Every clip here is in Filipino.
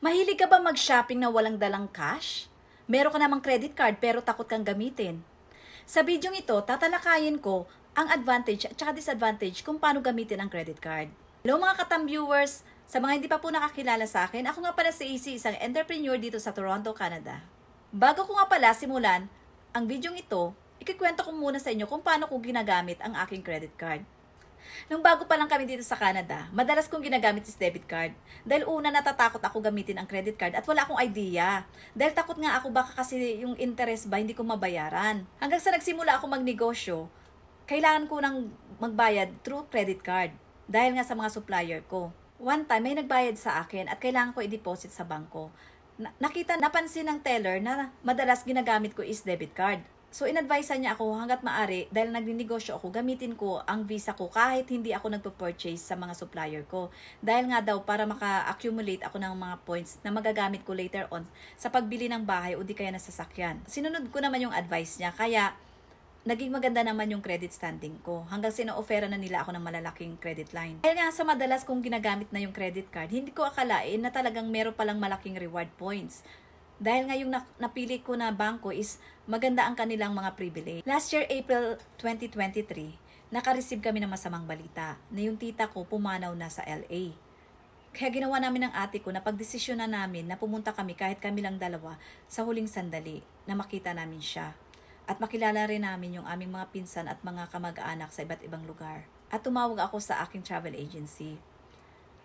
Mahilig ka ba mag-shopping na walang dalang cash? Meron ka namang credit card pero takot kang gamitin. Sa bidyong ito, tatalakayin ko ang advantage at disadvantage kung paano gamitin ang credit card. Hello mga katam viewers! Sa mga hindi pa po nakakilala sa akin, ako nga pala si AC, isang entrepreneur dito sa Toronto, Canada. Bago ko nga pala simulan ang bidyong ito, ikikwento ko muna sa inyo kung paano ko ginagamit ang aking credit card. Nung bago pa lang kami dito sa Canada, madalas kong ginagamit is debit card. Dahil una natatakot ako gamitin ang credit card at wala akong idea. Dahil takot nga ako baka kasi yung interest ba hindi ko mabayaran. Hanggang sa nagsimula ako magnegosyo, kailangan ko nang magbayad through credit card. Dahil nga sa mga supplier ko. One time may nagbayad sa akin at kailangan ko i-deposit sa bangko. Napansin ng teller na madalas ginagamit ko is debit card. So, in-advise niya ako hanggat maaari, dahil nagninegosyo ako, gamitin ko ang visa ko kahit hindi ako nagpo-purchase sa mga supplier ko. Dahil nga daw, para maka-accumulate ako ng mga points na magagamit ko later on sa pagbili ng bahay o di kaya na sasakyan. Sinunod ko naman yung advice niya, kaya naging maganda naman yung credit standing ko. Hanggang sino-offera na nila ako ng malalaking credit line. Dahil nga sa madalas kong ginagamit na yung credit card, hindi ko akalain na talagang meron palang malaking reward points. Dahil nga yung napili ko na bangko is maganda ang kanilang mga privilege. Last year, April 2023, naka-receive kami ng masamang balita na yung tita ko pumanaw na sa LA. Kaya ginawa namin ng ate ko na pagdesisyon na namin na pumunta kami kahit kami lang dalawa sa huling sandali na makita namin siya. At makilala rin namin yung aming mga pinsan at mga kamag-anak sa iba't ibang lugar. At tumawag ako sa aking travel agency.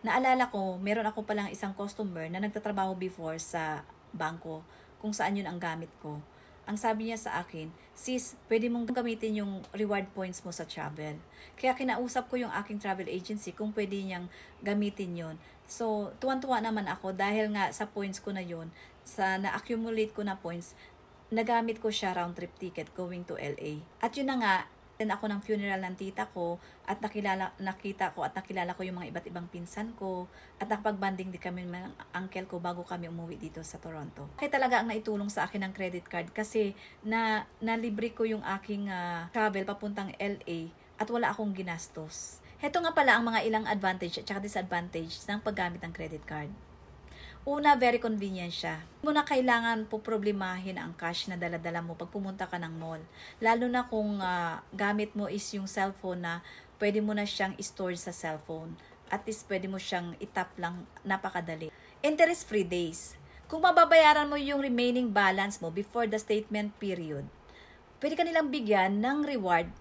Naalala ko, meron ako palang isang customer na nagtatrabaho before sa bangko kung saan yun ang gamit ko. Ang sabi niya sa akin, sis, pwede mong gamitin yung reward points mo sa travel. Kaya kinausap ko yung aking travel agency kung pwede niyang gamitin yun. So, tuwan-tuwa naman ako dahil nga sa points ko na yun, sa na-accumulate ko na points, nagamit ko siya round trip ticket going to LA. At yun na nga, ako ng funeral ng tita ko at nakita ko yung mga iba't ibang pinsan ko at nakapag-banding din kami ng uncle ko bago kami umuwi dito sa Toronto. Kaya talaga ang naitulong sa akin ng credit card kasi nalibre ko yung aking travel papuntang LA at wala akong ginastos. Heto nga pala ang mga ilang advantage at disadvantage ng paggamit ng credit card. Una, very convenient siya. Hindi mo na kailangan poproblemahin ang cash na dala-dala mo pag pumunta ka ng mall. Lalo na kung gamit mo is yung cellphone na pwede mo na siyang store sa cellphone. At least pwede mo siyang itap lang, napakadali. Interest-free days. Kung mababayaran mo yung remaining balance mo before the statement period, pwede ka nilang bigyan ng reward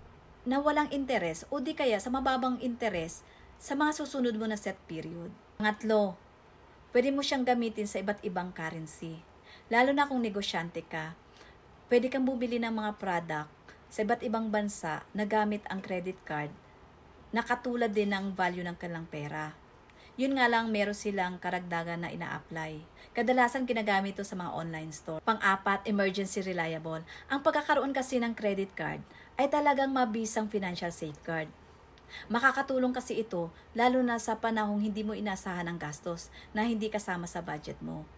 na walang interest o di kaya sa mababang interest sa mga susunod mo na set period. Pangatlo, pwede mo siyang gamitin sa iba't ibang currency. Lalo na kung negosyante ka, pwede kang bumili ng mga product sa iba't ibang bansa na gamit ang credit card na katulad din ng value ng kanilang pera. Yun nga lang, meron silang karagdagan na ina-apply. Kadalasan ginagamit ito sa mga online store. Pang-apat, emergency reliable. Ang pagkakaroon kasi ng credit card ay talagang mabisang financial safeguard. Makakatulong kasi ito lalo na sa panahong hindi mo inasahan ng gastos na hindi kasama sa budget mo.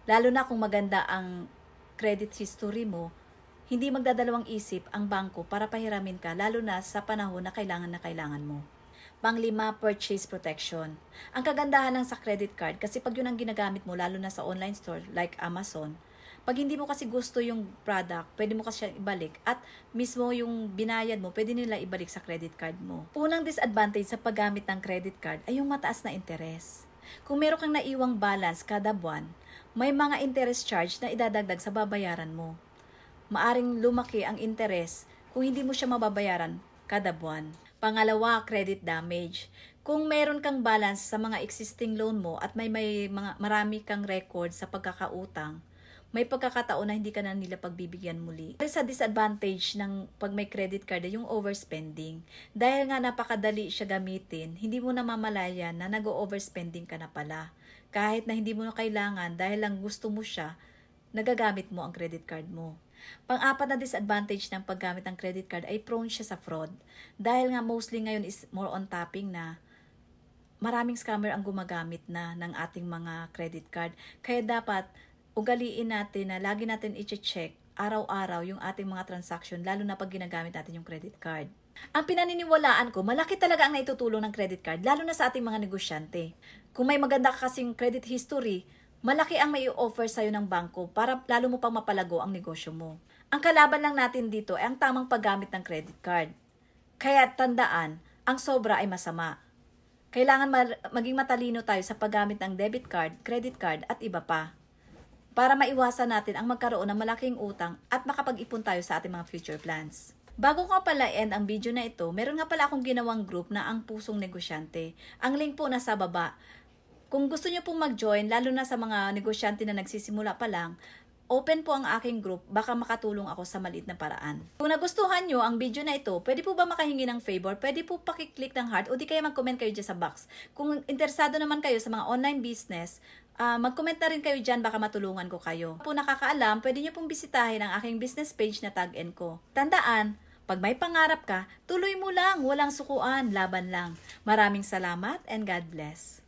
Lalo na kung maganda ang credit history mo, hindi magdadalawang isip ang bangko para pahiramin ka lalo na sa panahon na kailangan mo. Panglima, purchase protection. Ang kagandahan lang sa credit card kasi pag yun ang ginagamit mo lalo na sa online store like Amazon, pag hindi mo kasi gusto yung product, pwede mo kasi ibalik at mismo yung binayad mo, pwede nila ibalik sa credit card mo. Unang disadvantage sa paggamit ng credit card ay yung mataas na interest. Kung meron kang naiwang balance kada buwan, may mga interest charge na idadagdag sa babayaran mo. Maaring lumaki ang interest kung hindi mo siya mababayaran kada buwan. Pangalawa, credit damage. Kung meron kang balance sa mga existing loan mo at marami kang record sa pagkakautang, may pagkakataon na hindi ka na nila pagbibigyan muli. Sa disadvantage ng pag may credit card ay yung overspending. Dahil nga napakadali siya gamitin, hindi mo na mamalayan na nag-overspending ka na pala. Kahit na hindi mo na kailangan dahil lang gusto mo siya, nagagamit mo ang credit card mo. Pang-apat na disadvantage ng paggamit ng credit card ay prone siya sa fraud. Dahil nga mostly ngayon is more on tapping na, maraming scammer ang gumagamit na ng ating mga credit card. Kaya dapat ugaliin natin na lagi natin i-check araw-araw yung ating mga transaction, lalo na pag ginagamit natin yung credit card. Ang pinaniniwalaan ko, malaki talaga ang naitutulong ng credit card, lalo na sa ating mga negosyante. Kung may maganda kasing credit history, malaki ang may offer sa'yo ng bangko para lalo mo pang mapalago ang negosyo mo. Ang kalaban lang natin dito ay ang tamang paggamit ng credit card. Kaya tandaan, ang sobra ay masama. Kailangan maging matalino tayo sa paggamit ng debit card, credit card at iba pa, para maiwasan natin ang magkaroon ng malaking utang at makapag-ipon tayo sa ating mga future plans. Bago ko pala end ang video na ito, meron nga pala akong ginawang group na ang Pusong Negosyante. Ang link po nasa baba. Kung gusto nyo pong mag-join, lalo na sa mga negosyante na nagsisimula pa lang, open po ang aking group, baka makatulong ako sa maliit na paraan. Kung nagustuhan nyo ang video na ito, pwede po ba makahingi ng favor? Pwede po pakiclick ng heart o di kaya mag-comment kayo dyan sa box. Kung interesado naman kayo sa mga online business, mag-comment na rin kayo dyan, baka matulungan ko kayo. Kung nakakaalam, pwede nyo pong bisitahin ang aking business page na Tag & Co. Tandaan, pag may pangarap ka, tuloy mo lang, walang sukuan, laban lang. Maraming salamat and God bless.